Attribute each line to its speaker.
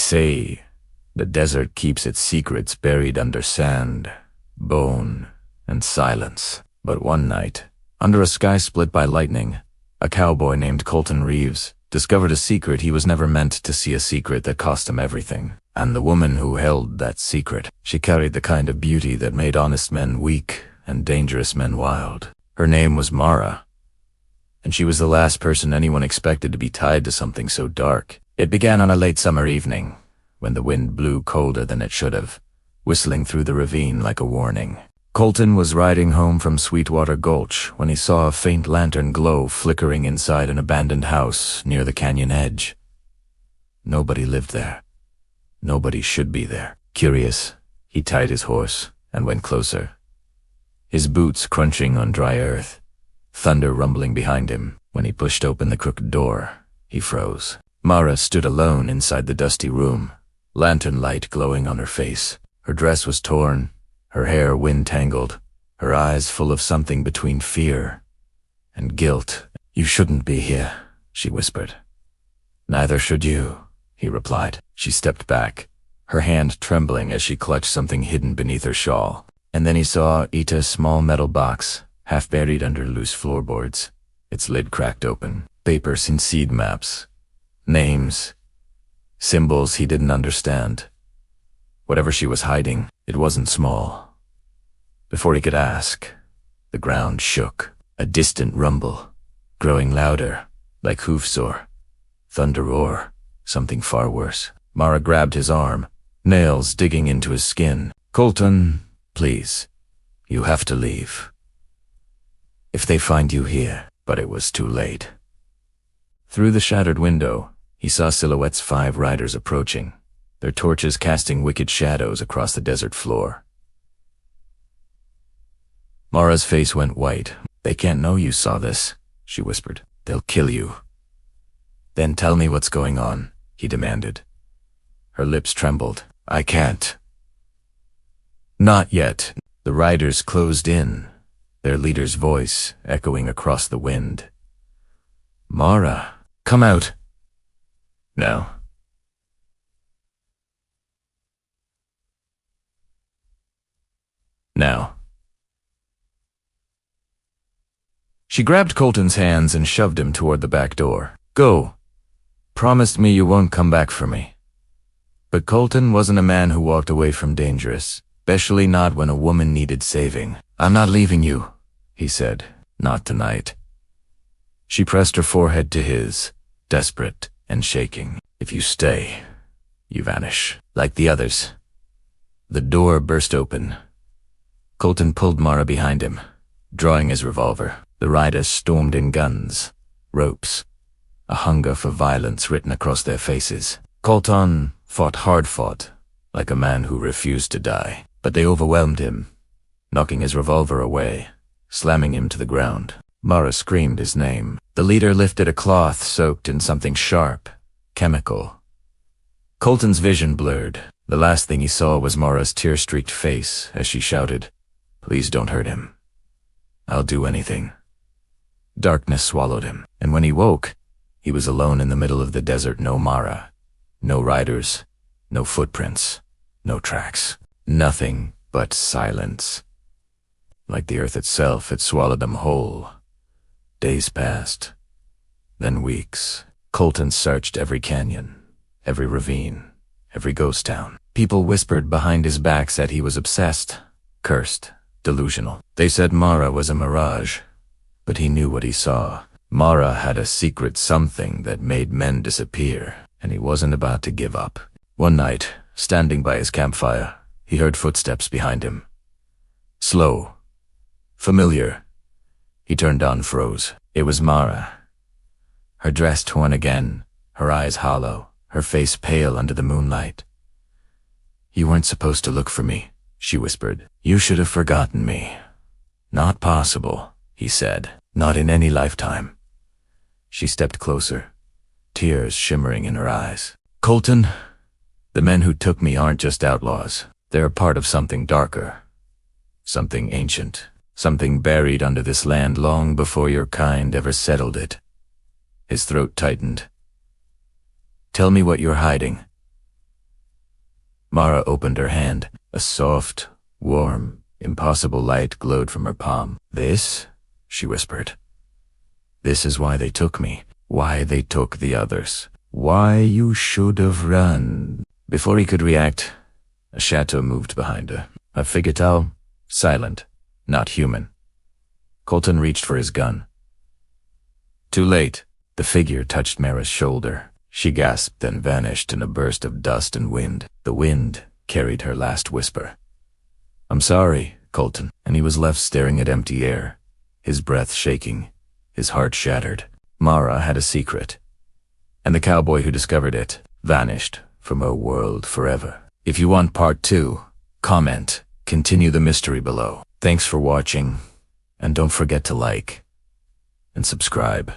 Speaker 1: say the desert keeps its secrets buried under sand, bone, and silence. But one night, under a sky split by lightning, a cowboy named Colton Reeves discovered a secret he was never meant to see, a secret that cost him everything. And the woman who held that secret, she carried the kind of beauty that made honest men weak and dangerous men wild. Her name was Mara, and she was the last person anyone expected to be tied to something so dark. It began on a late summer evening, when the wind blew colder than it should have, whistling through the ravine like a warning. Colton was riding home from Sweetwater Gulch when he saw a faint lantern glow flickering inside an abandoned house near the canyon edge. Nobody lived there. Nobody should be there. Curious, he tied his horse and went closer, his boots crunching on dry earth, thunder rumbling behind him. When he pushed open the crooked door, he froze. Mara stood alone inside the dusty room, lantern light glowing on her face. Her dress was torn, her hair wind-tangled, her eyes full of something between fear and guilt. "You shouldn't be here," she whispered. "Neither should you," he replied. She stepped back, her hand trembling as she clutched something hidden beneath her shawl. And then he saw Ita's small metal box, half buried under loose floorboards, its lid cracked open. Papers and seed maps, names, symbols he didn't understand. Whatever she was hiding, it wasn't small. Before he could ask, the ground shook. A distant rumble, growing louder, like hoofs or thunder roar, something far worse. Mara grabbed his arm, nails digging into his skin. "Colton, please, you have to leave. If they find you here," but it was too late. Through the shattered window, he saw silhouettes, 5 riders approaching, their torches casting wicked shadows across the desert floor. Mara's face went white. "They can't know you saw this," she whispered. "They'll kill you." "Then tell me what's going on," he demanded. Her lips trembled. "I can't." "Not yet." The riders closed in, their leader's voice echoing across the wind. "Mara, come out." "No." "Now." She grabbed Colton's hands and shoved him toward the back door. "Go. Promise me you won't come back for me." But Colton wasn't a man who walked away from dangerous, especially not when a woman needed saving. "I'm not leaving you," he said. "Not tonight." She pressed her forehead to his, desperate and shaking. "If you stay, you vanish, like the others." The door burst open. Colton pulled Mara behind him, drawing his revolver. The riders stormed in, guns, ropes, a hunger for violence written across their faces. Colton fought, like a man who refused to die. But they overwhelmed him, knocking his revolver away, slamming him to the ground. Mara screamed his name. The leader lifted a cloth soaked in something sharp, chemical. Colton's vision blurred. The last thing he saw was Mara's tear-streaked face as she shouted, "Please don't hurt him. I'll do anything." Darkness swallowed him, and when he woke, he was alone in the middle of the desert. No Mara, no riders, no footprints, no tracks. Nothing but silence. Like the earth itself, it swallowed them whole. Days passed, then weeks. Colton searched every canyon, every ravine, every ghost town. People whispered behind his back that he was obsessed, cursed, delusional. They said Mara was a mirage, but he knew what he saw. Mara had a secret something that made men disappear, and he wasn't about to give up. One night, standing by his campfire, he heard footsteps behind him. Slow. Familiar. He turned on, froze. It was Mara. Her dress torn again, her eyes hollow, her face pale under the moonlight. "You weren't supposed to look for me," she whispered. "You should have forgotten me." "Not possible," he said. "Not in any lifetime." She stepped closer, tears shimmering in her eyes. "Colton, the men who took me aren't just outlaws. They're a part of something darker, something ancient, something buried under this land long before your kind ever settled it." His throat tightened. "Tell me what you're hiding." Mara opened her hand. A soft, warm, impossible light glowed from her palm. "This?" she whispered. "This is why they took me. Why they took the others. Why you should have run." Before he could react, a chateau moved behind her. A figure tall, silent, not human. Colton reached for his gun. Too late. The figure touched Mara's shoulder. She gasped and vanished in a burst of dust and wind. The wind carried her last whisper. "I'm sorry, Colton." And he was left staring at empty air, his breath shaking, his heart shattered. Mara had a secret, and the cowboy who discovered it vanished from her world forever. If you want part 2, comment, continue the mystery below. Thanks for watching, and don't forget to like and subscribe.